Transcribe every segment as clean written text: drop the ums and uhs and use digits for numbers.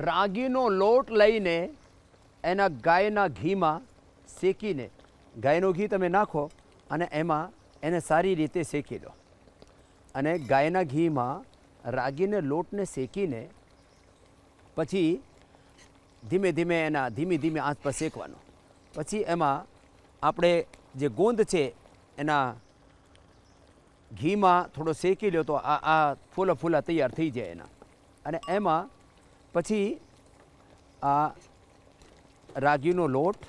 રાગીનો લોટ લઈને એના ગાયના ઘીમાં શેકીને, ગાયનું ઘી તમે નાખો અને એમાં એને સારી રીતે શેકી લો. અને ગાયના ઘીમાં રાગીને લોટને શેકીને પછી ધીમે ધીમે એના ધીમી આંચ પર શેકવાનો. પછી એમાં આપણે જે ગોંદ છે એના ઘીમાં થોડો શેકી લો તો આ ફૂલા તૈયાર થઈ જાય એના. અને એમાં પછી આ રાગીનો લોટ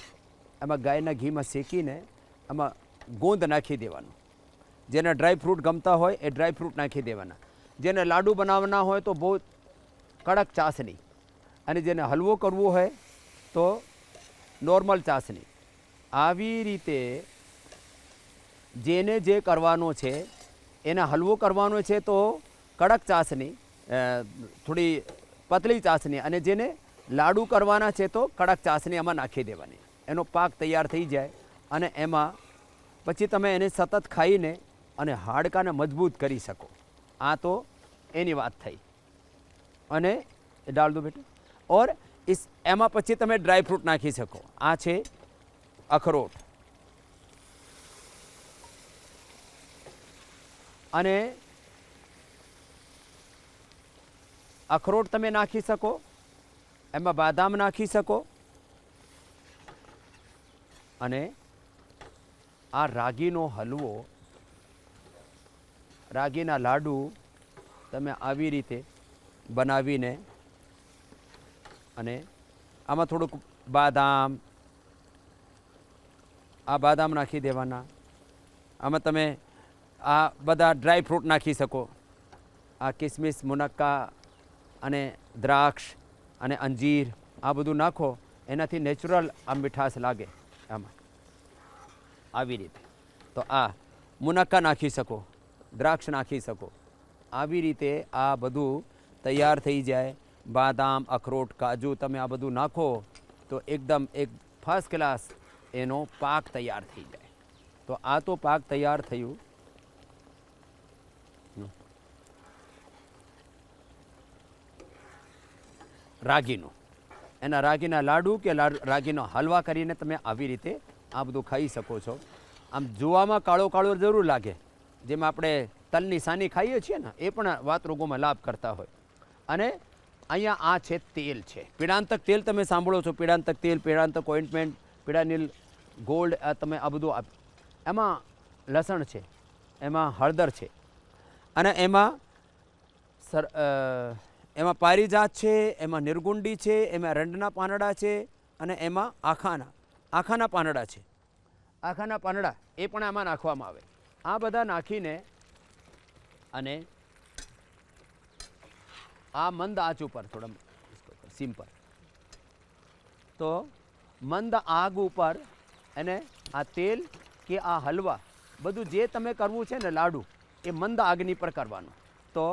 એમાં ગાયના ઘીમાં શેકીને એમાં ગોંદ નાખી દેવાનું. જેને ડ્રાય ફ્રૂટ ગમતા હોય એ ડ્રાય ફ્રૂટ નાખી દેવાના. જેને લાડુ બનાવવાના હોય તો બહુ કડક ચાસણી, અને જેને હલવો કરવો હોય તો નોર્મલ ચાસણી. આવી રીતે જેને જે કરવાનો છે એને હલવો કરવાનો છે તો કડક ચાસણી, થોડી પતલી ચાસણી, અને જેને લાડુ કરવાના છે તો કડક ચાસણી એમાં નાખી દેવાની. એનો પાક તૈયાર થઈ જાય અને એમાં પછી તમે એને સતત ખાઈને અને હાડકાને મજબૂત કરી શકો. આ તો એની વાત થઈ. અને ડાળ દો બેટા. ઓર એમાં પછી તમે ડ્રાય ફ્રૂટ નાખી શકો. આ છે અખરોટ. અને અખરોટ તમે નાખી શકો, એમાં બાદામ નાખી શકો. અને આ રાગીનો હલવો, રાગીના લાડુ તમે આવી રીતે બનાવીને અને આમાં થોડુંક બાદામ નાખી દેવાના. આમાં તમે આ બધા ડ્રાય ફ્રૂટ નાખી શકો. આ કિસમિસ, મુનક્કા અને દ્રાક્ષ અને અંજીર, આ બધું નાખો. એનાથી નેચરલ આ મીઠાશ લાગે આમાં. આવી રીતે તો આ મુનક્કા નાખી શકો, દ્રાક્ષ નાખી શકો. આવી રીતે આ બધું તૈયાર થઈ જાય. બાદામ, અખરોટ, કાજુ તમે આ બધું નાખો તો એકદમ એક ફર્સ્ટ ક્લાસ એનો પાક તૈયાર થઈ જાય. તો આ તો પાક તૈયાર થયું. રાગીનું, એના રાગીના લાડુ કે રાગીનો હલવા કરીને તમે આવી રીતે આ બધું ખાઈ શકો છો. આમ જોવામાં કાળો કાળો જરૂર લાગે, જેમાં આપણે તલની સાની ખાઈએ છીએ ને, એ પણ વાત રોગોમાં લાભ કરતા હોય. અને અહીંયા આ છે તેલ છે, પીળાંતક તેલ. તમે સાંભળો છો પીળાંતક તેલ, પીળાંતક ઓઇન્ટમેન્ટ, પીળાનીલ ગોલ્ડ, તમે આ બધું એમાં લસણ છે, એમાં હળદર છે, અને એમાં એમાં પારિજાત છે, એમાં નિર્ગુંડી છે, એમાં રંડના પાંદડા છે, અને એમાં આખાના પાંદડા છે. આખાના પાંદડા એ પણ આમાં નાખવામાં આવે. આ બધા નાખીને અને આ મંદ આંચ ઉપર થોડા સિમ્પલ, તો મંદ આગ ઉપર અને આ તેલ કે આ હલવા બધું જે તમે કરવું છે ને લાડુ, એ મંદ આગની પર કરવાનું. તો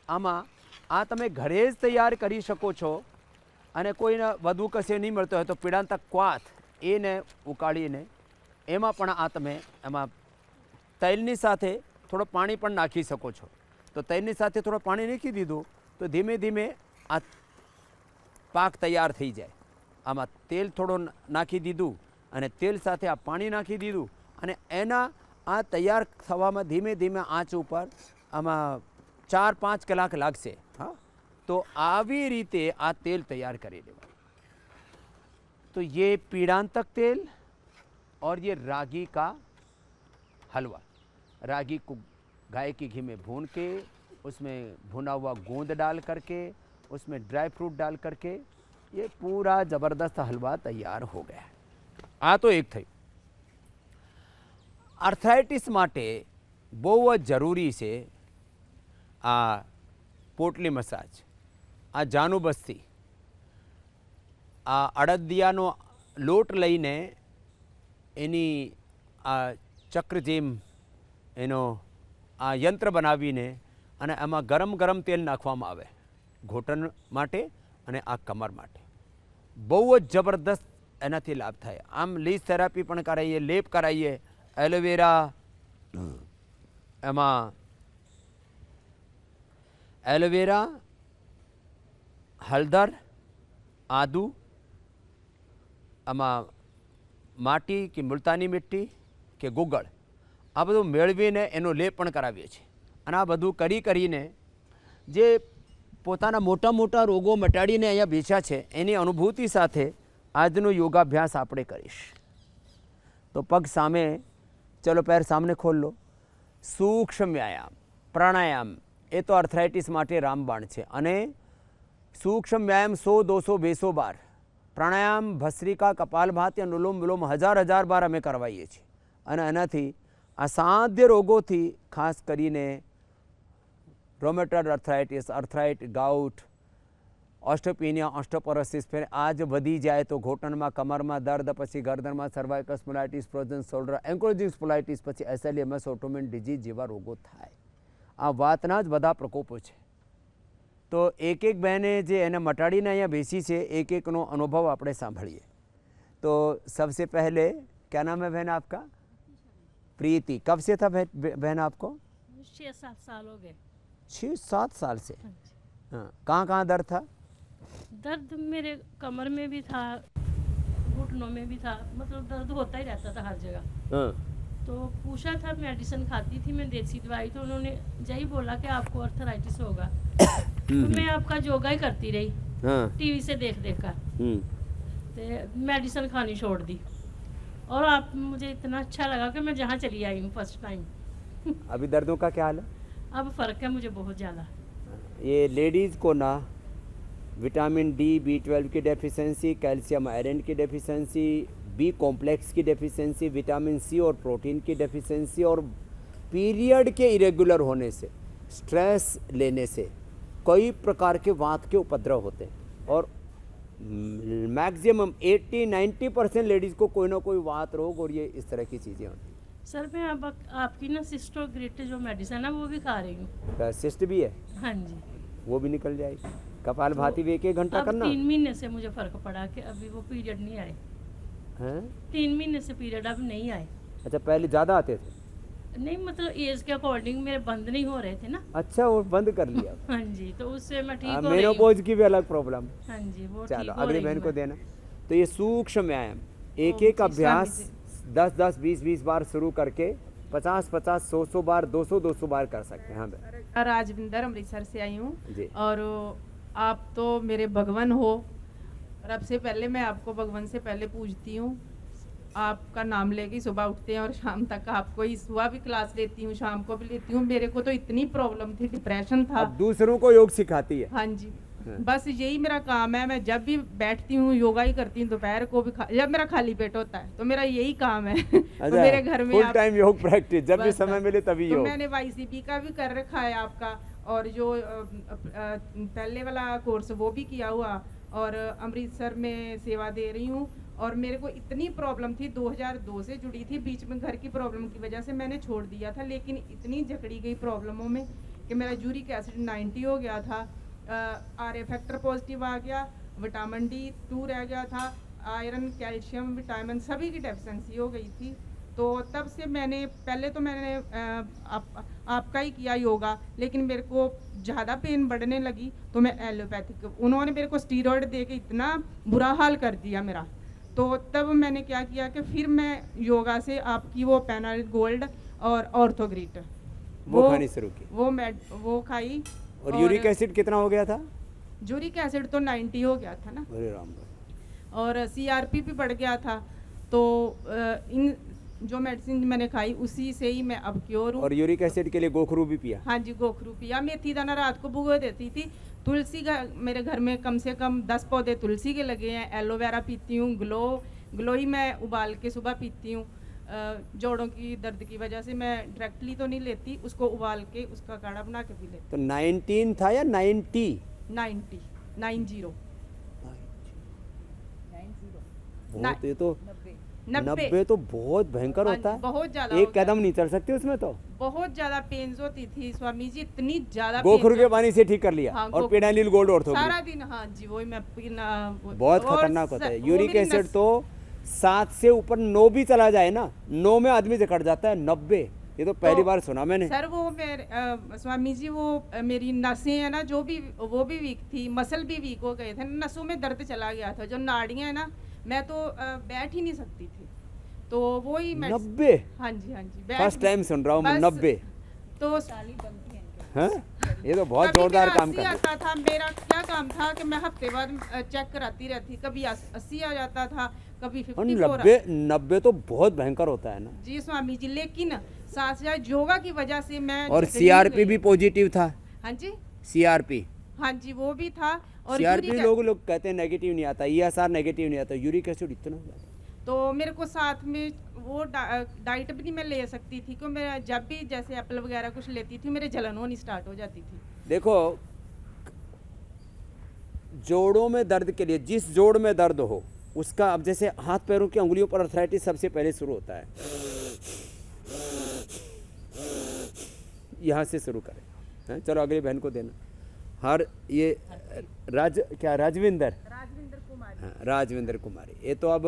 આમાં આ તમે ઘરે જ તૈયાર કરી શકો છો. અને કોઈને વધુ કશે નહીં મળતો હોય તો પીળાંતક ક્વાથ એને ઉકાળીને એમાં પણ આ તમે એમાં તેલની સાથે થોડો પાણી પણ નાખી શકો છો. તો તેલની સાથે થોડો પાણી નાખી દીધું તો ધીમે ધીમે આ પાક તૈયાર થઈ જાય. આમાં તેલ થોડો નાખી દીધું અને તેલ સાથે આ પાણી નાખી દીધું, અને એના આ તૈયાર થવામાં ધીમે ધીમે આંચ ઉપર આમાં 4-5 કલાક લાગશે. હા, તો આવી રીતે આ તેલ તૈયાર કરી દેવાનું. तो ये पीड़ांतक तेल और ये रागी का हलवा, रागी को गाय के घी में भून के उसमें भुना हुआ गोंद डाल करके उसमें ड्राई फ्रूट डाल करके ये पूरा ज़बरदस्त हलवा तैयार हो गया है. आ तो एक थी. आर्थराइटिस माटे बहुत जरूरी से आ पोटली मसाज, आ जानु बस्ती, आ अड़दियानो लोट लईने एनी आ चक्र जेम एनो आ यंत्र बनावीने અને આમાં ગરમ ગરમ તેલ નાખવામાં આવે ઘૂંટણ માટે અને આ કમર માટે. બહુ જ જબરદસ્ત એનાથી લાભ થાય. આમ લીઝ થેરાપી પણ કરાવીએ, લેપ કરાવીએ, એલોવેરા, એમાં એલોવેરા, હળદર આદુ, આમાં માટી કે મુલતાની મિટ્ટી કે ગુગળ આ બધું મેળવીને એનો લેપ પણ કરાવીએ છીએ. અને આ બધું કરીને જે પોતાના મોટા મોટા રોગો મટાડીને અહીંયા બેસ્યા છે એની અનુભૂતિ સાથે આજનો યોગાભ્યાસ આપણે કરીશ. તો પગ સામે, ચલો पैर सामने खोल लो. સૂક્ષ્મ વ્યાયામ, પ્રાણાયામ એ તો આર્થરાઇટિસ માટે રામબાણ છે. અને સૂક્ષ્મ વ્યાયામ 100, 200, 200 બાર, પ્રાણાયામ ભસ્ત્રિકા, કપાલભાતિ, અનુલોમ વિલોમ 1000 બાર અમે કરવાઈએ છીએ. અને એનાથી અસાધ્ય રોગોથી ખાસ કરીને રોમેટોઇડ આર્થરાઇટિસ, આર્થરાઇટ, ગાઉટ, ઓસ્ટોપિનિયા, ઓસ્ટોપોરોસિસ, ફેર આ જ વધી જાય તો ઘૂંટણમાં, કમરમાં દર્દ, પછી ગરદનમાં cervical spondylitis, frozen shoulder, ankylosing spondylitis, પછી એસએલએમએસ, ઓટોમિન ડિઝીઝ જેવા રોગો થાય. આ વાતના જ બધા પ્રકોપો છે. તો એક એક બહેને જે એને મટાડીને અહીંયા બેસી છે એક એકનો અનુભવ આપણે સાંભળીએ. તો सबसे पहले क्या नाम है बहन आपका? प्रीति. कब से था बहन आपको? 6-7 साल हो गए. 6-7 साल से. हाँ, कहाँ कहाँ दर्द था? दर्द मेरे कमर में भी था, घुटनों में भी था, मतलब दर्द होता ही रहता था हर जगह. हाँ. तो पूछा था, मेडिसिन खाती थी मैं, देसी दवाई, तो उन्होंने यही बोला कि आपको आर्थराइटिस होगा. तो मैं आपका योगा ही करती रही. हाँ. टीवी से देख कर तो मेडिसिन खानी छोड़ दी. और आप मुझे इतना अच्छा लगा कि मैं जहाँ चली आई हूँ फर्स्ट टाइम. अभी दर्दों का क्या हाल है? अब फ़र्क है मुझे बहुत ज़्यादा. ये लेडीज़ को ना विटामिन डी, B12 की डेफिशिएंसी, कैल्शियम आयरन की डेफिशिएंसी, बी कॉम्प्लेक्स की डेफिशिएंसी, विटामिन सी और प्रोटीन की डेफिशिएंसी, और पीरियड के इरेगुलर होने से, स्ट्रेस लेने से कई प्रकार के वात के उपद्रव होते हैं. और मैक्सिमम 80-90% लेडीज़ को कोई ना कोई वात रोग और ये इस तरह की चीज़ें होती हैं. सर मैं अब आपकी ना सिस्टोग्रिट जो मेडिसिन है वो भी खा रही हूँ. सिस्ट भी है? हाँ जी. वो भी निकल जाएगी. कपाल भाती भी 1-1 घंटा अब करना. 3 महीने से मुझे फ़र्क पड़ा कि अभी वो पीरियड नहीं आए. हैं? 3 महीने से पीरियड अब नहीं आए. अच्छा, पहले ज़्यादा आते थे? नहीं, मतलब एज के अकॉर्डिंग मेरे बंद नहीं हो रहे थे ना. अच्छा, वो बंद कर लिया. हाँ जी, तो उससे मैं ठीक हो रही हूँ. मेनोपॉज की भी अलग प्रॉब्लम. हाँ जी, वो चलो ठीक हो अगली रही बहन हूँ को मैं. देना. तो ये सूक्ष्म व्यायाम एक एक जी, अभ्यास स्वामी 10-10, 20-20 बार शुरू करके 50-50, 100-100 बार, 200-200 बार कर सकते हैं. हाँ बहन. राजविंदर अमृतसर से आई हूँ. जी. और आप तो मेरे भगवान हो, और अब से पहले मैं आपको भगवान से पहले पूजती हूँ. आपका नाम लेके सुबह उठते हैं और शाम तक आपको ही, सुबह भी क्लास लेती हूँ, शाम को भी लेती हूँ. मेरे को तो इतनी प्रॉब्लम थी, डिप्रेशन था. अब दूसरों को योग सिखाती है. हाँ जी. हाँ. बस यही मेरा काम है. मैं जब भी बैठती हूँ योगा ही करती हूँ. दोपहर को भी जब मेरा खाली पेट होता है तो मेरा यही काम है. तो मेरे घर में फुल टाइम योग प्रैक्टिस, जब भी बस, समय बस. मिले तभी तो योग. मैंने YCP का भी कर रखा है आपका, और जो पहले वाला कोर्स वो भी किया हुआ, और अमृतसर में सेवा दे रही हूँ. और मेरे को इतनी प्रॉब्लम थी, 2002 से जुड़ी थी, बीच में घर की प्रॉब्लम की वजह से मैंने छोड़ दिया था. लेकिन इतनी जकड़ी गई प्रॉब्लमों में कि मेरा यूरिक एसिड 90 हो गया था, RA फैक्टर पॉजिटिव आ गया, विटामिन D2 रह गया था, आयरन, कैल्शियम, विटामिन सभी की डेफिशिएंसी हो गई थी. तो तब से मैंने, पहले तो मैंने आपका ही किया योगा, लेकिन मेरे को ज़्यादा पेन बढ़ने लगी तो मैं एलोपैथिक, उन्होंने मेरे को स्टीरॉयड दे के इतना बुरा हाल कर दिया मेरा. तो तब मैंने क्या किया कि फिर मैं योगा से आपकी वो पेनाल गोल्ड और ऑर्थोग्रिट वो खानी शुरू की. वो खाई. और यूरिक एसिड कितना हो गया था? यूरिक एसिड तो 90 हो गया था ना. अरे राम. और CRP भी बढ़ गया था. तो इन जो मेडिसिन मैंने खाई उसी से ही मैं अब क्योर हूँ. और यूरिक एसिड के लिए गोखरू भी पिया? हाँ जी, गोखरू पिया. मेथी दाना रात को भिगो देती थी. तुलसी का मेरे घर में कम से कम 10 पौधे तुलसी के लगे हैं. एलोवेरा पीती हूँ. ग्लो ही मैं उबाल के सुबह पीती हूँ. जोड़ों की दर्द की वजह से मैं डायरेक्टली तो नहीं लेती, उसको उबाल के उसका काढ़ा बना के पी लेती. तो 19 था या 90? 90. बहुत, ये तो 90 तो बहुत भयंकर होता है. बहुत ज्यादा. एक कदम नहीं चल सकते उसमें तो. बहुत ज्यादा पेन्स होती थी स्वामी जी, इतनी ज्यादा. गोखरू के पानी से ठीक कर लिया. हाँ, और पेडानिल गोल्ड ऑर्थोग्रिट सारा दिन. हाँ जी, वही मैं पीना. बहुत खतरनाक होता है. यूरिक एसिड तो 7 से ऊपर 9 भी चला जाए ना, 9 में आदमी जकड़ जाता है. 90 ये तो पहली तो बार सुना मैंने। सर वो मेरे स्वामी जी वो मेरी नसें है ना जो भी वो भी वीक थी, मसल भी वीक हो गए थे, नसों में दर्द चला गया था, जो नाड़ियाँ है ना मैं तो बैठ ही नहीं सकती थी, तो वो ही 90? हाँ जी हाँ जी फर्स्ट टाइम सुन रहा हूँ मैं, बस 90। तो हाँ, ये तो बहुत कभी जोरदार मेरा काम 80 कर रहे आता था। मेरा क्या काम था कि मैं हफ्ते बाद चेक कराती रहती, कभी 80 आ जाता था, कभी और 54 90 तो बहुत भयंकर होता है ना। जी स्वामी जी, लेकिन साथ योगा की वजह से मैं और झटनी सीआरपी गई। भी पॉजिटिव था। हाँ जी सीआरपी हाँ जी वो भी था। और सीआरपी यूरिक लोग कहते हैं नेगेटिव नहीं आता, ईएसआर नेगेटिव नहीं आता, यूरिक एसिड इतना हो जाता है। तो मेरे को साथ में वो डाइट भी नहीं मैं ले सकती थी, क्योंकि मैं जब भी जैसे एप्पल वगैरह कुछ लेती थी मेरे जलन होनी स्टार्ट हो जाती थी। देखो, जोड़ों में दर्द के लिए, जिस जोड़ में दर्द हो उसका, अब जैसे हाथ पैरों की उंगलियों पर अर्थराइटिस सबसे पहले शुरू होता है, यहाँ से शुरू करें। हैं, चलो अगली बहन को देना। ये राजविंदर कुमारी। हाँ, राजविंदर कुमारी, ये तो अब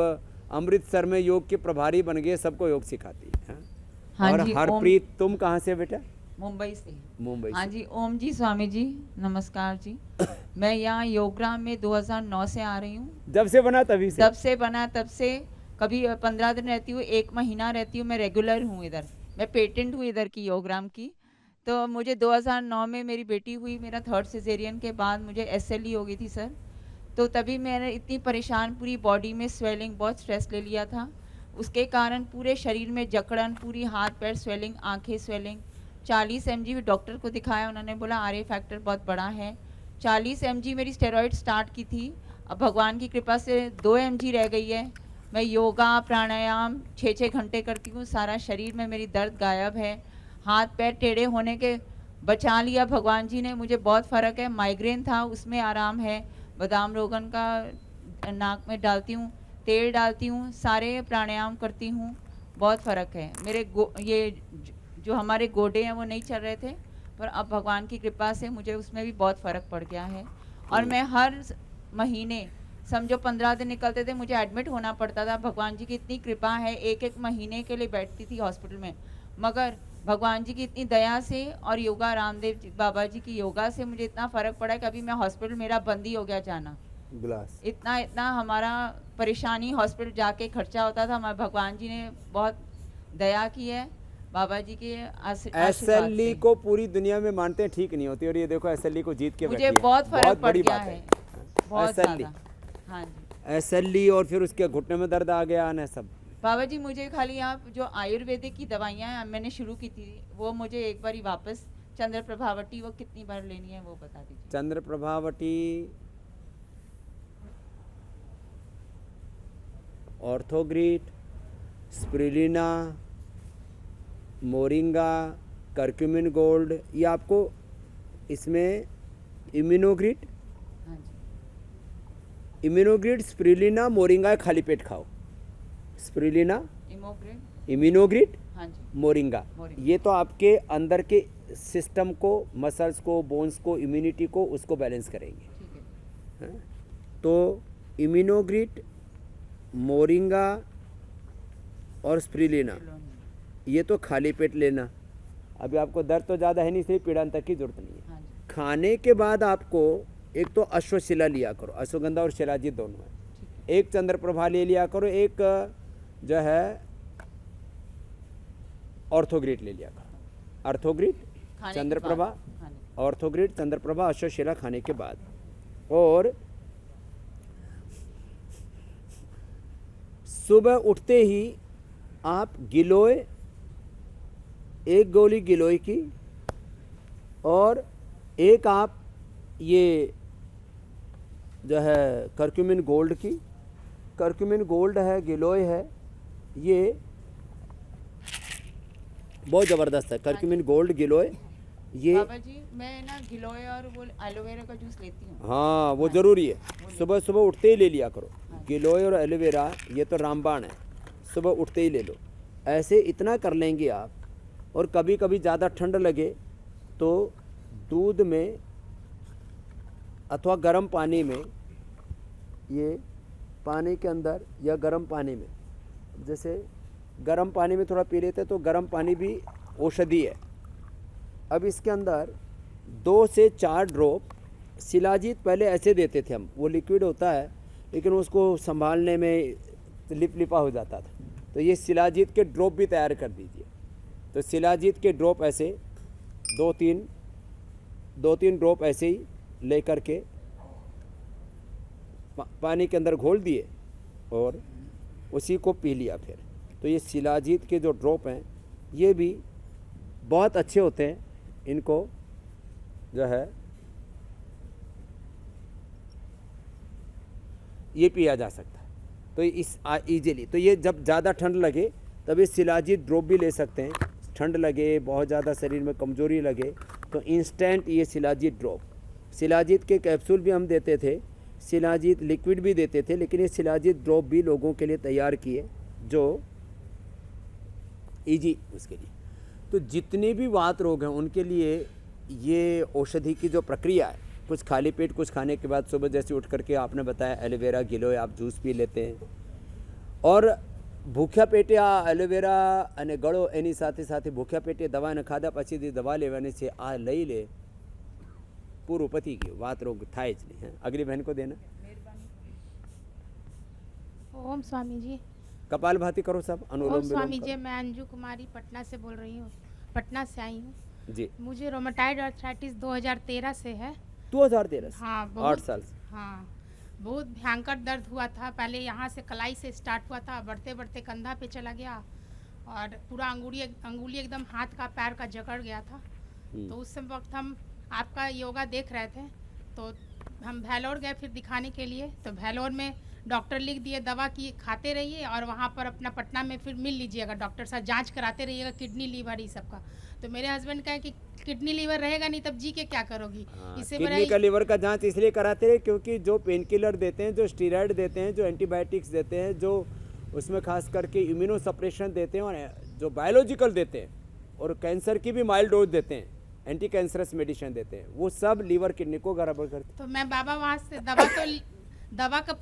अमृतसर में योग के प्रभारी बन गए, सबको योग सिखाती है। हाँ और जी, हरप्रीत, तुम कहाँ से बेटा? मुंबई से। मुंबई हाँ से। जी, ओम जी स्वामी जी नमस्कार जी। मैं यहाँ योगराम में 2009 से आ रही हूँ। जब से बना तभी से? जब से बना तब से, कभी 15 दिन रहती हूँ, 1 महीना रहती हूँ, मैं रेगुलर हूँ इधर, मैं पेटेंट हूँ इधर की योगराम की। तो मुझे 2009 में मेरी बेटी हुई, मेरा 3rd सिजेरियन के बाद मुझे SLE हो गई थी सर। तो तभी मैंने इतनी परेशान, पूरी बॉडी में स्वेलिंग, बहुत स्ट्रेस ले लिया था, उसके कारण पूरे शरीर में जकड़न, पूरी हाथ पैर स्वेलिंग, आंखें स्वेलिंग। 40 mg डॉक्टर को दिखाया, उन्होंने बोला RA फैक्टर बहुत बड़ा है। 40 mg मेरी स्टेरॉइड स्टार्ट की थी, अब भगवान की कृपा से 2 mg रह गई है। मैं योगा प्राणायाम 6-6 घंटे करती हूँ, सारा शरीर में मेरी दर्द गायब है, हाथ पैर टेढ़े होने के बचा लिया भगवान जी ने, मुझे बहुत फ़र्क है। माइग्रेन था उसमें आराम है, बादाम रोगन का नाक में डालती हूँ, तेल डालती हूँ, सारे प्राणायाम करती हूँ, बहुत फ़र्क है। मेरे ये जो हमारे गोडे हैं वो नहीं चल रहे थे, पर अब भगवान की कृपा से मुझे उसमें भी बहुत फ़र्क पड़ गया है। और मैं हर महीने समझो 15 दिन निकलते थे, मुझे एडमिट होना पड़ता था। भगवान जी की इतनी कृपा है, 1-1 महीने के लिए बैठती थी हॉस्पिटल में, मगर भगवान जी की इतनी दया से और योगा रामदेव जी बाबा जी की योगा से मुझे इतना फ़र्क पड़ा है कि अभी मैं हॉस्पिटल, मेरा बंद ही हो गया जाना। ग्लास इतना हमारा परेशानी, हॉस्पिटल जाके खर्चा होता था, हमारे भगवान जी ने बहुत दया की है, बाबा जी के आशीर्वाद SLE से। को पूरी दुनिया में मानते हैं ठीक नहीं होती, और ये देखो SLE को जीत के मुझे बैठी है। बहुत फ़र्क पड़ बड़ी गया बात है, बहुत SLE ज़्यादा। हाँ जी SLE, और फिर उसके घुटने में दर्द आ गया ना सब। बाबा जी, मुझे खाली आप जो आयुर्वेदिक की दवाइयाँ मैंने शुरू की थी, वो मुझे एक बार ही वापस, चंद्र प्रभावटी, वो कितनी बार लेनी है वो बता दीजिए। चंद्र प्रभावटी, ऑर्थोग्रिट, स्प्रिलिना, मोरिंगा, कर्क्यूमिन गोल्ड, ये आपको इसमें इम्यूनोग्रिट, हाँ जी, इम्यूनोग्रिट, स्प्रिलिना, मोरिंगा खाली पेट खाओ। स्प्रिलिना, इमोग्रेट, इम्यूनोग्रिट, हाँ जी, मोरिंगा, मोरिंगा। ये तो आपके अंदर के सिस्टम को, मसल्स को, बोन्स को, इम्यूनिटी को, उसको बैलेंस करेंगे। ठीक है। हैं? तो इम्यूनोग्रिट, मोरिंगा और स्प्रिलिना, ये तो खाली पेट लेना। अभी आपको दर्द तो ज़्यादा है नहीं, इसलिए पीड़ांत तक की जरूरत नहीं है। हाँ जी, खाने के बाद आपको एक तो अश्वशिला लिया करो, अश्वगंधा और शिलाजीत दोनों है, ठीक है। एक चंद्र प्रभा ले लिया करो, एक जो है ऑर्थोग्रिट ले लिया करो। ऑर्थोग्रिट, खाने के चंद्र बाद, प्रभा, खाने, ऑर्थोग्रिट, चंद्र प्रभा, अश्वशिला खाने के बाद। और सुबह उठते ही आप गिलोय, 1 गोली गिलोय की, और एक आप ये जो है कर्क्यूमिन गोल्ड की, कर्क्यूमिन गोल्ड है, गिलोय है, ये बहुत ज़बरदस्त है। कर्क्यूमिन गोल्ड, गिलोय, ये बाबा जी मैं ना गिलोय और वो एलोवेरा का जूस लेती हूँ। हाँ वो ज़रूरी है, सुबह सुबह उठते ही ले लिया करो। हाँ। गिलोय और एलोवेरा ये तो रामबाण है, सुबह उठते ही ले लो। ऐसे इतना कर लेंगे आप। और कभी कभी ज़्यादा ठंड लगे तो दूध में अथवा गर्म पानी में, ये पानी के अंदर या गर्म पानी में, जैसे गर्म पानी में थोड़ा पी लेते तो गर्म पानी भी औषधि है। अब इसके अंदर 2 से 4 ड्रॉप शिलाजीत पहले ऐसे देते थे हम, वो लिक्विड होता है लेकिन उसको संभालने में लिप लिपा हो जाता था, तो ये शिलाजीत के ड्रॉप भी तैयार कर दीजिए। तो शिलाजीत के ड्रॉप ऐसे 2-3 ड्रॉप ऐसे ही लेकर के पानी के अंदर घोल दिए और उसी को पी लिया फिर। तो ये शिलाजीत के जो ड्रॉप हैं ये भी बहुत अच्छे होते हैं, इनको जो है ये पिया जा सकता है। तो इस ईजिली, तो ये जब ज़्यादा ठंड लगे तब ये शिलाजीत ड्रॉप भी ले सकते हैं। ठंड लगे, बहुत ज़्यादा शरीर में कमज़ोरी लगे तो इंस्टेंट ये शिलाजीत ड्रॉप, शिलाजीत के कैप्सूल भी हम देते थे, शिलाजीत लिक्विड भी देते थे, लेकिन ये शिलाजीत ड्रॉप भी लोगों के लिए तैयार किए जो ईजी उसके लिए। तो जितने भी वात रोग हैं उनके लिए ये औषधि की जो प्रक्रिया है, कुछ खाली पेट, कुछ खाने के बाद सुबह जैसे उठ करके आपने बताया एलोवेरा गिलोय आप जूस पी लेते हैं, और ભૂખ્યા પેટે આ એલોવેરા અને ગળો એની સાથે સાથે ભૂખ્યા પેટે દવા ન ખાધા પછી જે દવા લેવાની છે આ લઈ લે, પૂરું પતી ગયું, વાત રોગ થાય જ નહીં। અગલી બહેન को देना। ओम स्वामी जी। कपालभाति करो सब, अनुलोम ओम स्वामी विलोम जी, मैं अंजू कुमारी पटना से बोल रही हूँ, पटना से आई हूँ जी। मुझे रोमेटाइड आर्थराइटिस 2013 से है। 2013 से? हाँ 8 साल से। हाँ बहुत भयंकर दर्द हुआ था। पहले यहाँ से कलाई से स्टार्ट हुआ था, बढ़ते बढ़ते कंधा पे चला गया और पूरा अंगुली एकदम हाथ का पैर का जकड़ गया था। तो उस वक्त हम आपका योगा देख रहे थे तो हम भैलोर गए फिर दिखाने के लिए। तो भैलोर में डॉक्टर लिख दिए दवा की खाते रहिए और वहाँ पर अपना पटना में फिर मिल लीजिएगा, डॉक्टर साहब जांच कराते रहिएगा किडनी लीवर ये सब का। तो मेरे हस्बैंड कहे कि किडनी लीवर रहेगा नहीं तब जी के क्या करोगी। इससे किडनी का लीवर का जांच इसलिए कराते रहे क्योंकि जो पेन किलर देते हैं, जो स्टीरॉयड देते हैं, जो एंटीबायोटिक्स देते हैं, जो उसमें खास करके इम्यूनो सप्रेशन देते हैं और जो बायोलॉजिकल देते हैं और कैंसर की भी माइल्ड डोज देते हैं, एंटी कैंसरस मेडिसिन देते हैं, वो सब लीवर किडनी को गड़बड़ करते। तो मैं बाबा वहाँ से दवा का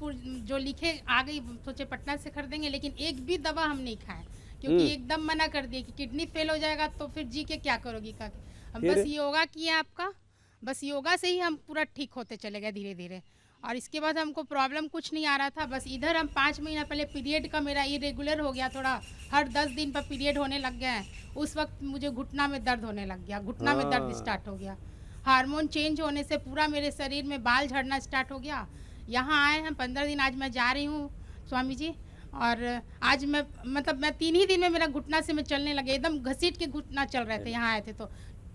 जो लिखे आ गई, सोचे पटना से खरीदेंगे, लेकिन एक भी दवा हम नहीं खाए क्योंकि एकदम मना कर दिए कि किडनी फेल हो जाएगा तो फिर जी के क्या करोगी का। हम बस योगा किए आपका, बस योगा से ही हम पूरा ठीक होते चले गए धीरे धीरे। और इसके बाद हमको प्रॉब्लम कुछ नहीं आ रहा था। बस इधर हम 5 महीना पहले पीरियड का मेरा इरेगुलर हो गया, थोड़ा हर 10 दिन पर पीरियड होने लग गया है। उस वक्त मुझे घुटना में दर्द होने लग गया, घुटना में दर्द स्टार्ट हो गया। हार्मोन चेंज होने से पूरा मेरे शरीर में बाल झड़ना स्टार्ट हो गया। यहाँ आए हैं 15 दिन, आज मैं जा रही हूँ स्वामी जी। और आज मैं मतलब मैं 3 ही दिन में मेरा घुटना से मैं चलने लगे, एकदम घसीट के घुटना चल रहे थे। यहाँ आए थे तो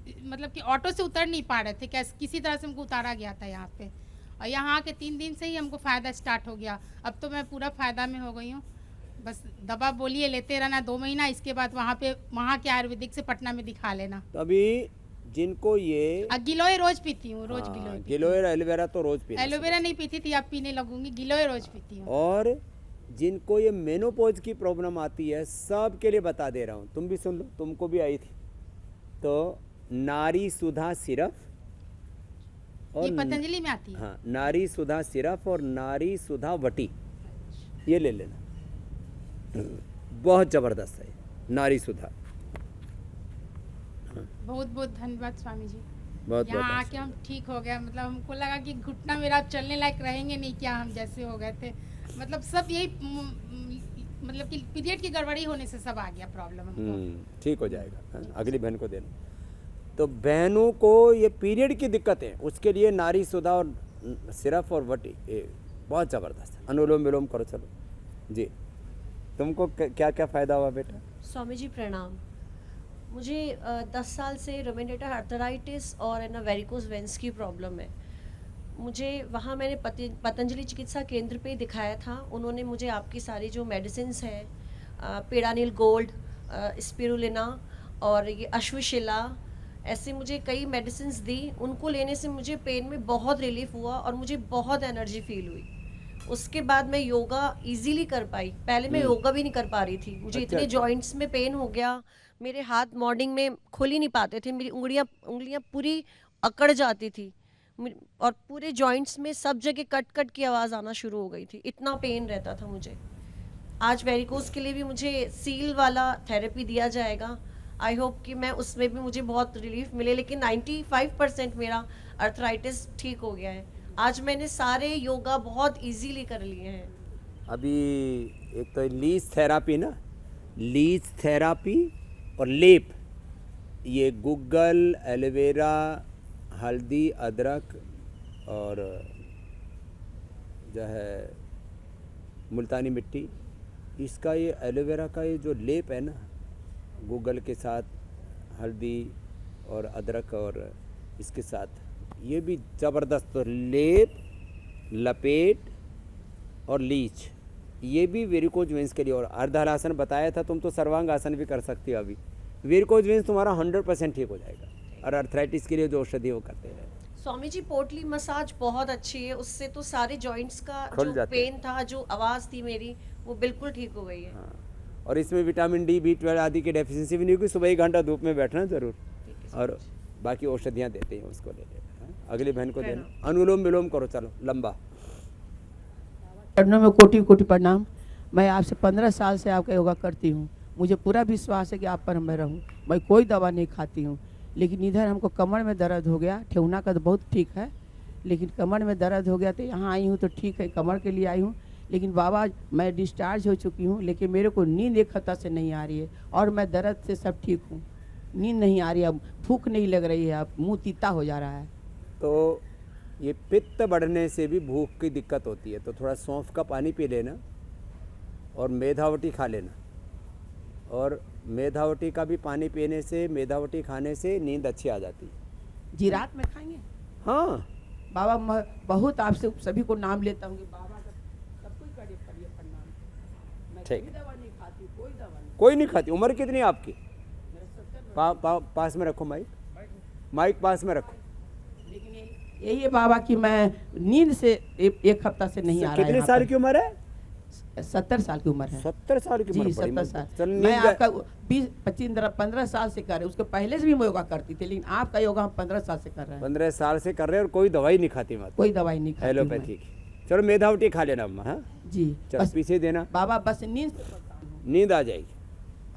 मतलब कि ऑटो से उतर नहीं पा रहे थे, कैसे किसी तरह से हमको उतारा गया था यहाँ पे। और यहाँ आके 3 दिन से ही हमको फ़ायदा स्टार्ट हो गया। अब तो मैं पूरा फ़ायदा में हो गई हूँ। बस दवा बोलिए लेते रहना 2 महीना, इसके बाद वहाँ के आयुर्वेदिक से पटना में दिखा लेना। तो अभी जिनको ये गिलोय रोज पीती हूँ, रोज गिलोय एलोवेरा तो रोज पीती, एलोवेरा नहीं पीती थी, अब पीने लगूंगी, गिलोय रोज पीती हूँ। और जिनको ये मेनोपॉज की प्रॉब्लम आती है सब के लिए बता दे रहा हूँ, तुम भी सुन लो, तुमको भी आई थी। तो नारी सुधा सिरप और ये पतंजलि में आती है। हाँ, नारी सुधा सिरप और नारी सुधा वटी, ये ले लेना, बहुत जबरदस्त है नारी सुधा। बहुत बहुत धन्यवाद स्वामी जी। बहुत यहाँ आके हम ठीक हो गया। मतलब हमको लगा कि घुटना मेरा चलने लायक रहेंगे नहीं क्या, हम जैसे हो गए थे। मतलब सब यही मतलब कि पीरियड की गड़बड़ी होने से सब आ गया प्रॉब्लम हमको। ठीक हो जाएगा। अगली बहन को देना। तो बहनों को ये पीरियड की दिक्कत है, उसके लिए नारी सुधा और सिरप और वटी बहुत ज़बरदस्त है। अनुलोम विलोम करो। चलो जी, तुमको क्या क्या फ़ायदा हुआ बेटा? स्वामी जी प्रणाम। मुझे 10 साल से रोमेटाइड आर्थराइटिस और है ना वेरिकोज वेंस की प्रॉब्लम है। मुझे वहाँ मैंने पतंजलि चिकित्सा केंद्र पे दिखाया था। उन्होंने मुझे आपकी सारी जो मेडिसिन्स हैं, पेडानिल गोल्ड, स्पिरुलिना और ये अश्वशिला, ऐसे मुझे कई मेडिसिन्स दी। उनको लेने से मुझे पेन में बहुत रिलीफ हुआ और मुझे बहुत एनर्जी फील हुई। उसके बाद मैं योगा इजीली कर पाई। पहले मैं योगा भी नहीं कर पा रही थी, मुझे इतने जॉइंट्स में पेन हो गया, मेरे हाथ मॉर्निंग में खुल ही नहीं पाते थे, मेरी उंगलियां पूरी अकड़ जाती थी और पूरे जॉइंट्स में सब जगह कट कट की आवाज़ आना शुरू हो गई थी, इतना पेन रहता था मुझे। आज वेरिकोज के लिए भी मुझे सील वाला थेरेपी दिया जाएगा। आई होप कि मैं उसमें भी मुझे बहुत रिलीफ मिले, लेकिन 95% मेरा अर्थराइटिस ठीक हो गया है। आज मैंने सारे योगा बहुत इजीली कर लिए हैं। अभी एक तो लीच थेरापी ना, लीच थेरापी और लेप, ये गूगल, एलोवेरा, हल्दी, अदरक और जो है मुल्तानी मिट्टी, इसका ये एलोवेरा का ये जो लेप है ना, गूगल के साथ हल्दी और अदरक और इसके साथ, ये भी ज़बरदस्त लेप, लपेट और लीच, ये भी वेरिकोज वेंस के लिए। और अर्धहलासन बताया था, तुम तो सर्वांग आसन भी कर सकती हो। अभी वेरिकोज वेंस तुम्हारा 100% ठीक हो जाएगा। और अर्थराइटिस के लिए जो औषधि वो करते हैं। स्वामी जी, पोटली मसाज बहुत अच्छी है, उससे तो सारे जॉइंट्स का खुल जो जाते हैं। पेन था, जो आवाज़ थी मेरी, वो बिल्कुल ठीक हो गई है। हाँ, और इसमें विटामिन डी, B12 आदि की डेफिशिएंसी भी नहीं होगी। सुबह 1 घंटा धूप में बैठना ज़रूर, और बाकी औषधियाँ देते हैं, उसको ले लेना। अगली बहन को देना। अनुलोम विलोम करो, चलो लंबा। चरणों में कोटि कोटि प्रणाम। मैं आपसे 15 साल से आपका योगा करती हूँ। मुझे पूरा विश्वास है कि आप पर मैं रहूँ। मैं कोई दवा नहीं खाती हूँ, लेकिन इधर हमको कमर में दर्द हो गया। ठेहुना का तो बहुत ठीक है, लेकिन कमर में दर्द हो गया, तो यहाँ आई हूँ तो ठीक है, कमर के लिए आई हूँ। लेकिन बाबा, मैं डिस्चार्ज हो चुकी हूँ, लेकिन मेरे को नींद एक हफ्ता से नहीं आ रही है, और मैं दर्द से सब ठीक हूँ। नींद नहीं आ रही है, भूख नहीं लग रही है, अब मुँह तीता हो जा रहा है। तो ये पित्त बढ़ने से भी भूख की दिक्कत होती है, तो थोड़ा सौंफ का पानी पी लेना और मेधावटी खा लेना। और मेधावटी का भी पानी पीने से, मेधावटी खाने से नींद अच्छी आ जाती है। जी रात में खाएंगे? हाँ बाबा, मैं बहुत आपसे सभी को नाम लेता हूँ कि बाबा का सब कुछ करे पड़िए प्रणाम। मैं ठीक। कोई दवा नहीं खाती, कोई दवा नहीं। कोई नहीं खाती। उम्र कितनी है आपकी? पास में रखो माइक, माइक पास में रखो। लेकिन यही है बाबा कि मैं नींद से एक हफ्ता से नहीं आ रहा है। कितने यहाँ साल पर। की उम्र है? 70 साल की उम्र है। 70 साल की उम्र? जी, बड़ी 70 मजबूत। साल। चल, मैं नींद आपका 15 साल से कर रहे, उसके पहले से भी मैं योगा करती थी, लेकिन आपका योगा हम 15 साल से कर रहे हैं। 15 साल से कर रहे हैं और कोई दवाई नहीं खाती मत? कोई दवाई नहीं खाती हूँ मैं। एलोपैथी की। चलो मेधावटी खा लेना अम्मा। हाँ जी, चलो बस पीछे देना, बाबा, बस नींद से परेशान हूँ। नींद आ जाएगी।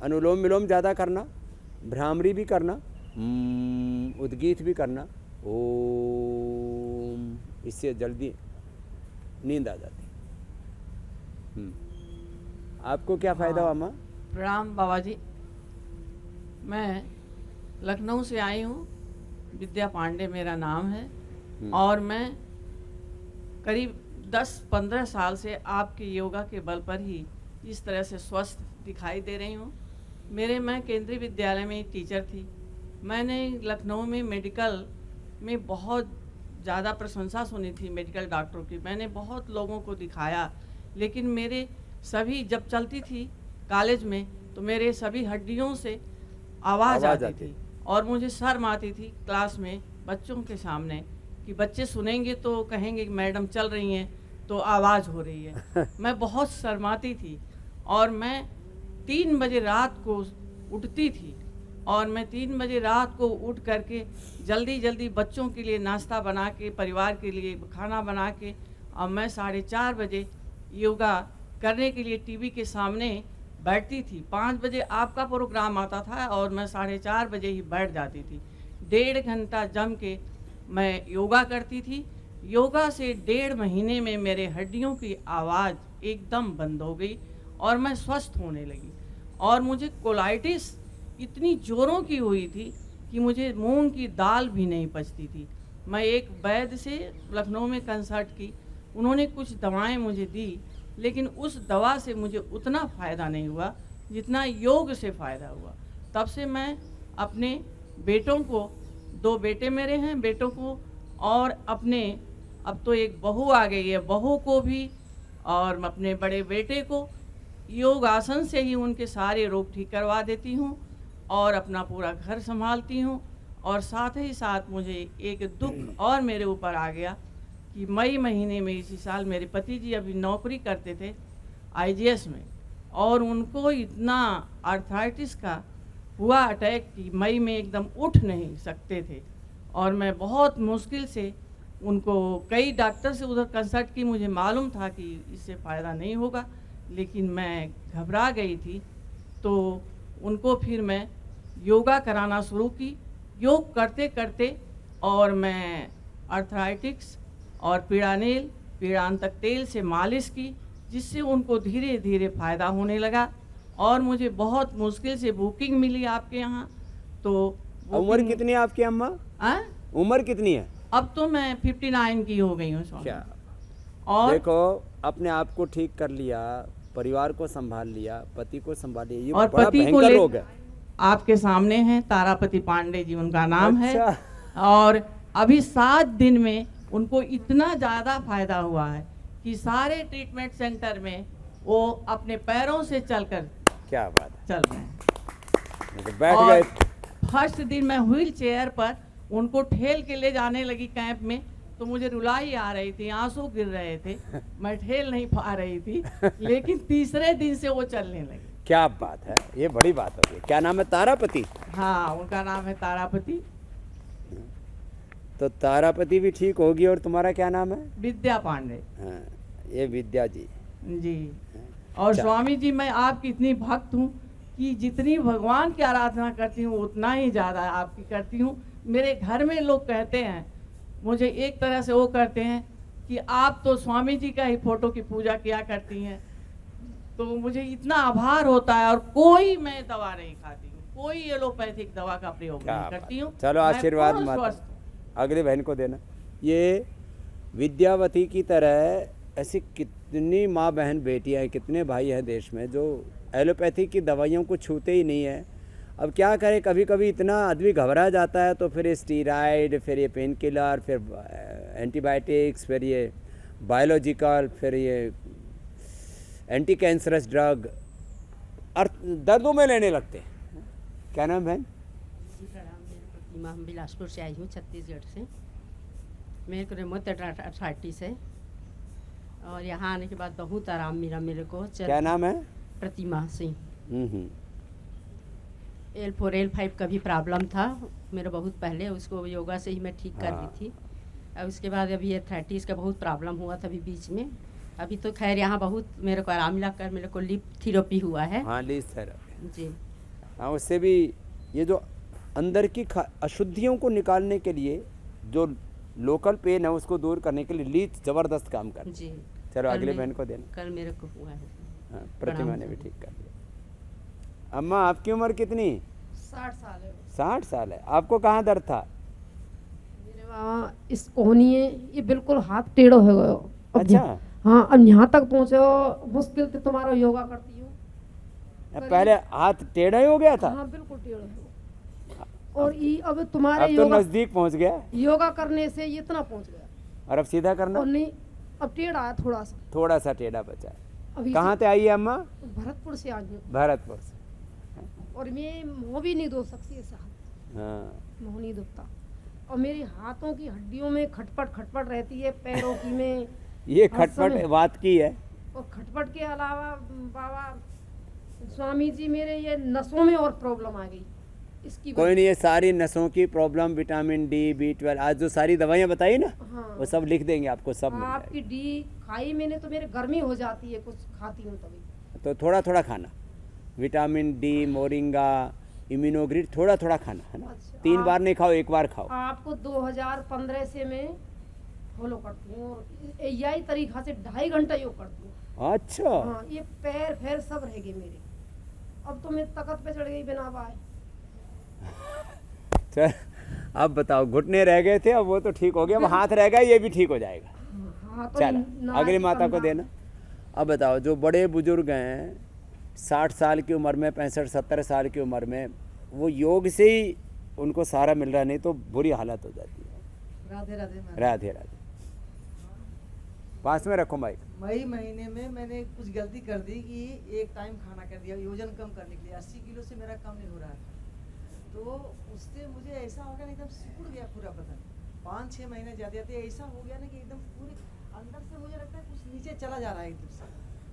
अनुलोम विलोम ज़्यादा करना, भ्रामरी भी करना, उद्गीत भी करना, ओम, इससे जल्दी नींद आ जाती है। आपको क्या फ़ायदा हुआ अम्मा? प्रणाम बाबा जी। मैं लखनऊ से आई हूँ, विद्या पांडे मेरा नाम है, और मैं करीब 10-15 साल से आपके योगा के बल पर ही इस तरह से स्वस्थ दिखाई दे रही हूँ। मैं केंद्रीय विद्यालय में टीचर थी। मैंने लखनऊ में मेडिकल में बहुत ज़्यादा प्रशंसा सुनी थी मेडिकल डॉक्टरों की। मैंने बहुत लोगों को दिखाया, लेकिन मेरे सभी, जब चलती थी कॉलेज में, तो मेरे सभी हड्डियों से आवाज़ आती थी, और मुझे शर्म आती थी क्लास में बच्चों के सामने, कि बच्चे सुनेंगे तो कहेंगे कि मैडम चल रही हैं तो आवाज़ हो रही है। मैं बहुत शर्माती थी, और मैं 3 बजे रात को उठती थी, और मैं 3 बजे रात को उठ करके जल्दी जल्दी बच्चों के लिए नाश्ता बना के, परिवार के लिए खाना बना के, और मैं 4:30 बजे योगा करने के लिए टीवी के सामने बैठती थी। 5 बजे आपका प्रोग्राम आता था, और मैं 4:30 बजे ही बैठ जाती थी। 1.5 घंटा जम के मैं योगा करती थी। योगा से 1.5 महीने में मेरे हड्डियों की आवाज़ एकदम बंद हो गई, और मैं स्वस्थ होने लगी। और मुझे कोलाइटिस इतनी जोरों की हुई थी कि मुझे मूंग की दाल भी नहीं पचती थी। मैं एक वैद्य से लखनऊ में कंसल्ट की, उन्होंने कुछ दवाएं मुझे दी, लेकिन उस दवा से मुझे उतना फ़ायदा नहीं हुआ जितना योग से फ़ायदा हुआ। तब से मैं अपने बेटों को, 2 बेटे मेरे हैं, बेटों को, और अपने, अब तो एक बहू आ गई है, बहू को भी, और अपने बड़े बेटे को योग आसन से ही उनके सारे रोग ठीक करवा देती हूँ, और अपना पूरा घर संभालती हूँ। और साथ ही साथ मुझे एक दुख और मेरे ऊपर आ गया कि मई महीने में इसी साल मेरे पति जी अभी नौकरी करते थे IGS में, और उनको इतना आर्थराइटिस का हुआ अटैक कि मई में एकदम उठ नहीं सकते थे। और मैं बहुत मुश्किल से उनको, कई डॉक्टर से उधर कंसल्ट की, मुझे मालूम था कि इससे फ़ायदा नहीं होगा, लेकिन मैं घबरा गई थी। तो उनको फिर मैं योगा कराना शुरू की। योग करते करते और मैं अर्थराइटिक्स और पीड़ांतक तेल से मालिश की, जिससे उनको धीरे धीरे फ़ायदा होने लगा। और मुझे बहुत मुश्किल से बुकिंग मिली आपके यहाँ। तो उम्र booking- कितनी है आपकी अम्मा? हाँ? उम्र कितनी है? अब तो मैं 59 की हो गई हूँ स्वामी। क्या और देखो, अपने आप को ठीक कर लिया, परिवार को संभाल लिया, पति को संभाल लिया, ये और बड़ा पति को भयंकर ले रोग है। आपके सामने हैं तारापति पांडे जी, उनका नाम है। अच्छा। और अभी 7 दिन में उनको इतना ज़्यादा फायदा हुआ है कि सारे ट्रीटमेंट सेंटर में वो अपने पैरों से चलकर क्या बात है, चल रहे हैं। तो बैठ और गए। फर्स्ट दिन मैं व्हील चेयर पर उनको ठेल के ले जाने लगी कैंप में, तो मुझे रुलाई आ रही थी, आंसू गिर रहे थे, मैं ठेल नहीं पा रही थी। लेकिन तीसरे दिन से वो चलने लगी। क्या बात है, ये बड़ी बात होती है। क्या नाम है? तारापति। हाँ, उनका नाम है तारापति। तो तारापति भी ठीक होगी। और तुम्हारा क्या नाम है? विद्या पांडे हाँ, ये विद्या जी। जी। और अच्छा। स्वामी जी, मैं आपकी इतनी भक्त हूँ कि जितनी भगवान की आराधना करती हूँ उतना ही ज़्यादा आपकी करती हूँ। मेरे घर में लोग कहते हैं, मुझे एक तरह से वो कहते हैं कि आप तो स्वामी जी का ही फोटो की पूजा किया करती हैं। तो मुझे इतना आभार होता है। और कोई मैं दवा नहीं खाती हूँ, कोई एलोपैथिक दवा का प्रयोग क्या नहीं बात करती हूँ। चलो, मैं आशीर्वाद पूर्ण माता स्वस्थ हूँ। अगले बहन को देना। ये विद्यावती की तरह ऐसी कितनी माँ बहन बेटियाँ हैं, कितने भाई हैं देश में जो एलोपैथी की दवाइयों को छूते ही नहीं है। अब क्या करें, कभी कभी इतना आदमी घबरा जाता है, तो फिर ये स्टीराइड, फिर ये पेन किलर, फिर एंटीबायोटिक्स, फिर ये बायोलॉजिकल, फिर ये एंटी कैंसरस ड्रग, और दर्दों में लेने लगते हैं। क्या नाम बहन? जी प्रणाम। मेरी प्रतिमा, हम बिलासपुर से आई हूँ, छत्तीसगढ़ से। मेरे को रेमोटॉयड आर्थराइटिस है और यहाँ आने के बाद बहुत आराम मिला मेरे को। क्या नाम है? प्रतिमा सिंह। L4 L5 का भी प्रॉब्लम था मेरा बहुत पहले, उसको योगा से ही मैं ठीक कर ली थी। और उसके बाद अभी आर्थराइटिस का बहुत प्रॉब्लम हुआ था अभी बीच में। अभी तो खैर यहाँ बहुत मेरे को आराम मिला कर, मेरे को लिप थेरेपी हुआ है। हाँ, लीज थेरेपी। जी हाँ, उससे भी ये जो अंदर की अशुद्धियों को निकालने के लिए, जो लोकल पेन है उसको दूर करने के लिए लीज ज़बरदस्त काम कर। जी। चलो कल अगले मैं- बहन को देना। कल मेरे को हुआ है। हाँ, प्रतिमा प्रणाम। ने भी ठीक कर दिया। अम्मा, आपकी उम्र कितनी? 60 साल है। 60 साल है। आपको कहाँ दर्द था? मेरे वहाँ इस कोहनी है, ये बिल्कुल हाथ टेढ़ो हो गयो। अब अच्छा। हाँ, अब यहाँ तक पहुँचे हो, मुश्किल से तुम्हारा योगा करती हूँ। पहले हाथ टेढ़ा ही हो गया था। हाँ, बिल्कुल टेढ़ो हो। और ये अब तुम्हारे अब तो योगा नजदीक पहुंच गया। योगा करने से ये इतना पहुँच गया। और अब सीधा करना? और नहीं, अब टेढ़ा है थोड़ा सा। थोड़ा सा टेढ़ा बचा है। अभी कहाँ से आई है अम्मा? भरतपुर से आई हूँ। भरतपुर से। और मैं मुँह भी नहीं धो सकती ऐसा हाथ, हाँ, मुँह नहीं धोता। और मेरी हाथों की हड्डियों में खटपट खटपट रहती है, पैरों की में। ये हर खटपट समय। बात की है। और खटपट के अलावा बाबा स्वामी जी, मेरे ये नसों में और प्रॉब्लम आ गई इसकी कोई नहीं, ये सारी नसों की प्रॉब्लम, विटामिन डी, B12, आज जो सारी दवाइयाँ बताई ना, हाँ। वो सब लिख देंगे आपको, सब मिल आपकी डी खाई मैंने तो मेरे गर्मी हो जाती है, कुछ खाती हूँ तभी। जाएगी। तो थोड़ा थोड़ा खाना, विटामिन डी, मोरिंगा, इम्यूनोग्रिड, थोड़ा थोड़ा खाना है ना। अच्छा, 3 बार नहीं खाओ, 1 बार खाओ। आपको 2015 से मैं फॉलो करती हूँ और यही तरीका से 2.5 घंटा योग करती हूँ। अच्छा। हाँ, ये पैर फैर सब रह गए मेरे। अब तो मैं तकत पे चढ़ गई बिना बाय। चल, अब बताओ, घुटने रह गए थे, अब वो तो ठीक हो गया, अब हाथ रह गया, ये भी ठीक हो जाएगा। हाँ, तो चल, नाक अगली की माता को कंधा। देना। अब बताओ, जो बड़े बुजुर्ग हैं 60 साल की उम्र में, 65-70 साल की उम्र में, वो योग से ही उनको सारा मिल रहा, नहीं तो बुरी हालत हो जाती है। राधे राधे महाराज। राधे राधे। पास में रखो माइक। मई महीने में मैंने कुछ गलती कर दी कि एक टाइम खाना कर दिया वजन कम करने के लिए। 80 किलो से मेरा कम नहीं हो रहा था, तो उससे मुझे ऐसा हो गया ना, एकदम सिकुड़ गया पूरा बदन। 5-6 महीने जाते जाते ऐसा हो गया ना कि एकदम पूरे अंदर से मुझे लगता है कुछ नीचे चला जा रहा है एकदम से,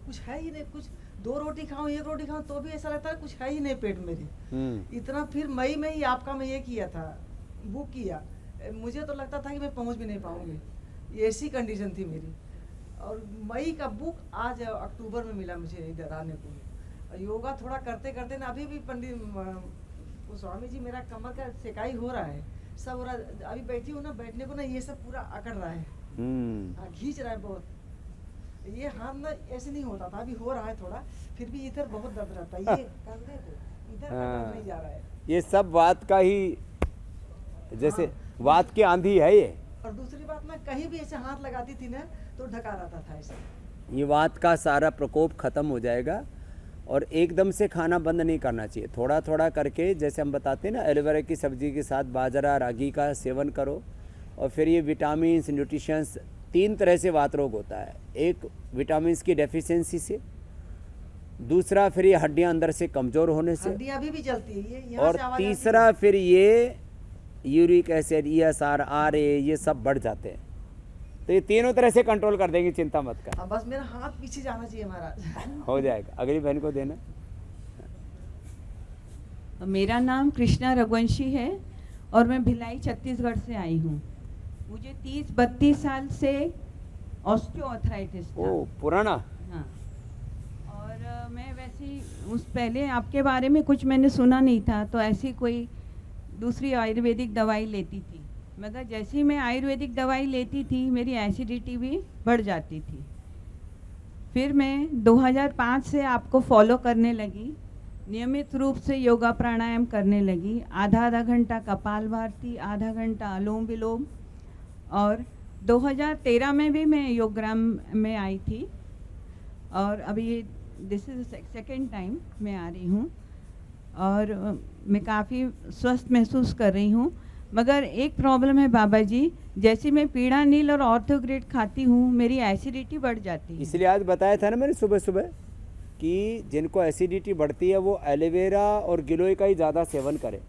कुछ है ही नहीं। कुछ 2 रोटी खाऊं, 1 रोटी खाऊं तो भी ऐसा लगता है कुछ है ही नहीं पेट मेरे। इतना फिर मई में ही आपका मैं ये किया था, बुक किया। मुझे तो लगता था कि मैं पहुंच भी नहीं पाऊंगी, ये ऐसी कंडीशन थी मेरी। और मई का बुक आज अक्टूबर में मिला मुझे इधर आने को। और योगा थोड़ा करते करते ना, अभी भी पंडित वो स्वामी जी मेरा कमर का सिकाई हो रहा है, सब हो रहा है। अभी बैठी हूँ ना, बैठने को ना ये सब पूरा अकड़ रहा है, खींच रहा है बहुत। ये हाथ ना ऐसे नहीं होता था, अभी हो रहा है थोड़ा, फिर भी इधर बहुत दर्द रहता है, ये कंधे को इधर अकड़ नहीं जा रहा है। ये सब वात का ही, जैसे वात की आंधी है ये। और दूसरी बात, मैं कहीं भी ऐसे हाथ लगाती थी ना तो ढका रहता था ऐसे। ये वात का सारा प्रकोप खत्म हो जाएगा। और एकदम से खाना बंद नहीं करना चाहिए, थोड़ा थोड़ा करके, जैसे हम बताते हैं ना, एलोवेरा की सब्जी के साथ बाजरा रागी का सेवन करो। और फिर ये विटामिन्स न्यूट्रिशंस, 3 तरह से वात रोग होता है। एक विटामिन्स की डेफिशिएंसी से, दूसरा फिर ये हड्डियां अंदर से कमज़ोर होने से, हड्डियां अभी भी जलती है ये, यहाँ और से आवाज आती है। तीसरा फिर ये यूरिक एसिड, ESR, RA, ये सब बढ़ जाते हैं। तो ये तीनों तरह से कंट्रोल कर देंगे, चिंता मत कर। बस मेरा हाथ पीछे जाना चाहिए महाराज। हो जाएगा। अगली बहन को देना। मेरा नाम कृष्णा रघुवंशी है और मैं भिलाई छत्तीसगढ़ से आई हूँ। मुझे 30-32 साल से ऑस्टियोआर्थराइटिस था। ओ, पुराना। हाँ, और मैं वैसे उस पहले आपके बारे में कुछ मैंने सुना नहीं था, तो ऐसी कोई दूसरी आयुर्वेदिक दवाई लेती थी, मगर जैसे ही मैं आयुर्वेदिक दवाई लेती थी मेरी एसिडिटी भी बढ़ जाती थी। फिर मैं 2005 से आपको फॉलो करने लगी, नियमित रूप से योगा प्राणायाम करने लगी, आधा घंटा कपालभाति, आधा घंटा अनुलोम विलोम। और 2013 में भी मैं योगग्राम में आई थी, और अभी दिस इज़ सेकेंड टाइम मैं आ रही हूँ, और मैं काफ़ी स्वस्थ महसूस कर रही हूँ। मगर एक प्रॉब्लम है बाबा जी, जैसे मैं पीड़ा नील और ऑर्थोग्रेड खाती हूँ मेरी एसिडिटी बढ़ जाती है। इसलिए आज बताया था ना मैंने सुबह सुबह कि जिनको एसिडिटी बढ़ती है वो एलोवेरा और गिलोय का ही ज़्यादा सेवन करें।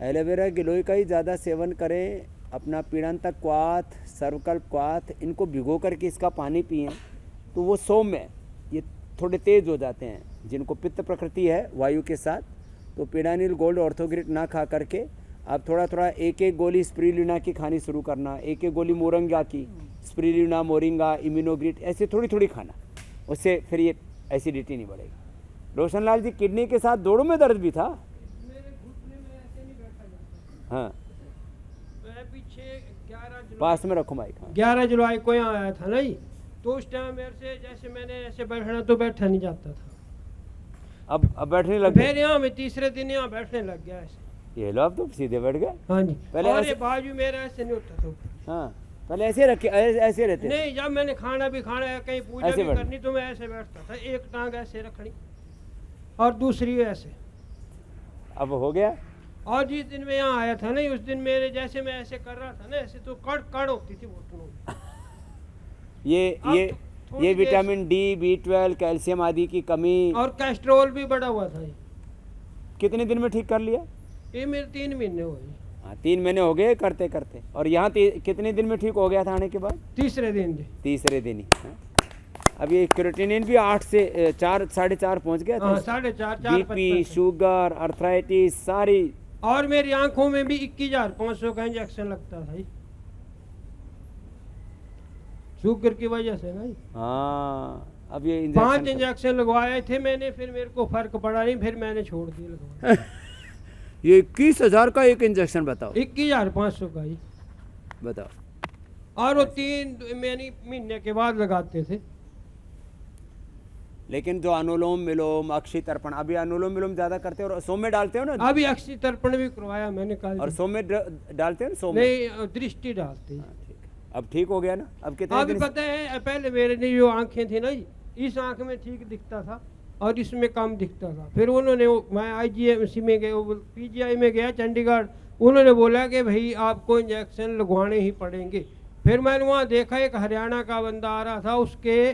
एलोवेरा गिलोय का ही ज़्यादा सेवन करें। अपना पीड़ांतक क्वाथ, सर्वकल्प क्वाथ, इनको भिगो करके इसका पानी पिएं तो वो सौम्य, ये थोड़े तेज़ हो जाते हैं। जिनको पित्त प्रकृति है वायु के साथ, तो पीड़ानील गोल्ड ऑर्थोग्रेड ना खा करके आप थोड़ा थोड़ा एक गोली स्प्रिलिना की खानी शुरू करना, एक गोली मोरिंगा की, स्प्रिलिना, मोरिंगा, इम्यूनोग्रिड, ऐसे थोड़ी थोड़ी खाना। उससे फिर ये एसिडिटी नहीं बढ़ेगी। रोशनलाल जी, किडनी के साथ दोनों में दर्द भी था? हाँ, पीछे 11 पास में रखो माइक। हाँ। 11 जुलाई को यहाँ आया था नहीं, तो उस टाइम मेरे से जैसे मैंने ऐसे बैठना तो बैठा नहीं जाता था। अब बैठने लग गए? फिर यहाँ मैं तीसरे दिन यहाँ बैठने लग गया ऐसे। ये लो, अब तो सीधे बैठ गए। हाँ जी। पहले और ऐसे, ये बाजू मेरा ऐसे नहीं होता था। हाँ, पहले ऐसे रखे, ऐसे रहते। नहीं, जब मैंने खाना भी खाना है, कहीं पूजा ऐसे भी बैठ। करनी, तो मैं ऐसे बैठता था, एक टांग ऐसे रखनी और दूसरी ऐसे। अब हो गया। और जिस दिन मैं यहाँ आया था नहीं, उस दिन मेरे जैसे मैं ऐसे कर रहा था ना, ऐसे तो कड़ कड़ होती थी घुटनों में। ये विटामिन डी, B12, कैल्शियम आदि की कमी और कैस्ट्रोल भी बढ़ा हुआ था। कितने दिन में ठीक कर लिया? ये मेरे 3 महीने हुए। हाँ, 3 महीने हो गए करते करते। और यहाँ कितने दिन में ठीक हो गया था आने के बाद? तीसरे दिन जी। तीसरे दिन ही। हाँ। अब ये क्रिएटिनिन भी 8 से 4, 4.5 पहुँच गया था। 4.5, BP, शुगर, अर्थराइटिस सारी। और मेरी आंखों में भी 21,500 का इंजेक्शन लगता था शुगर की वजह से नहीं। हाँ, अब ये 5 इंजेक्शन लगवाए थे मैंने, फिर मेरे को फर्क पड़ा नहीं, फिर मैंने छोड़ दिया लगवाना। ये 21,000 का एक इंजेक्शन बताओ। 21,500 का ही बताओ। और वो 3 महीने के बाद लगाते थे। लेकिन जो अनुलोम विलोम, अक्षी तर्पण, अभी अनुलोम विलोम ज्यादा करते हो और सौम्य डालते हो ना? अभी अक्षी तर्पण भी करवाया मैंने कल। और सौम्य डालते हो ना? सौम्य नहीं, दृष्टि डालते। अब ठीक हो गया ना? अब कितने अभी दिन? पता है, पहले मेरे लिए जो आंखें थी ना, इस आंख में ठीक दिखता था और इसमें कम दिखता था। फिर उन्होंने, मैं IGMC में गया, PGI में गया चंडीगढ़, उन्होंने बोला कि भाई आपको इंजेक्शन लगवाने ही पड़ेंगे। फिर मैंने वहाँ देखा, एक हरियाणा का बंदा आ रहा था, उसके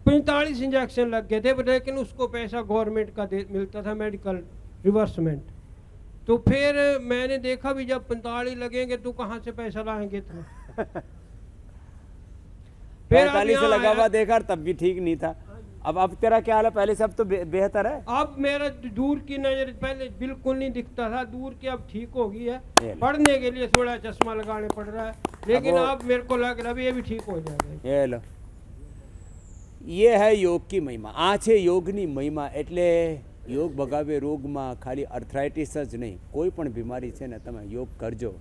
45 इंजेक्शन लग गए थे, लेकिन उसको पैसा गवर्नमेंट का मिलता था, मेडिकल रिवर्समेंट। तो फिर मैंने देखा भी जब 45 लगेंगे तो कहाँ से पैसा लाएंगे इतना। 45 से लगा हुआ देखा, तब भी ठीक नहीं था। अब तेरा क्या हाल है? पहले से अब तो बेहतर है। अब मेरा दूर की नजर पहले बिल्कुल नहीं दिखता था, दूर की अब ठीक हो गई है। पढ़ने के लिए थोड़ा चश्मा लगाने पड़ रहा है, लेकिन अब मेरे को लग रहा है ये भी ठीक हो जाएगा। ये लो, ये है योग की महिमा। आ છે યોગની મહિમા, એટલે યોગ ભગાવે રોગમાં ખાલી અર્થરાઇટિસ જ નહીં, કોઈ પણ બીમારી છે ને તમે યોગ કરજો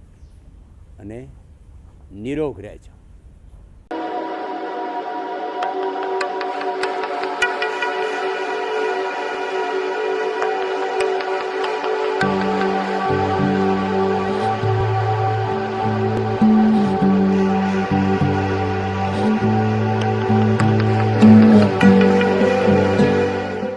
અને નિરોગ રહેજો.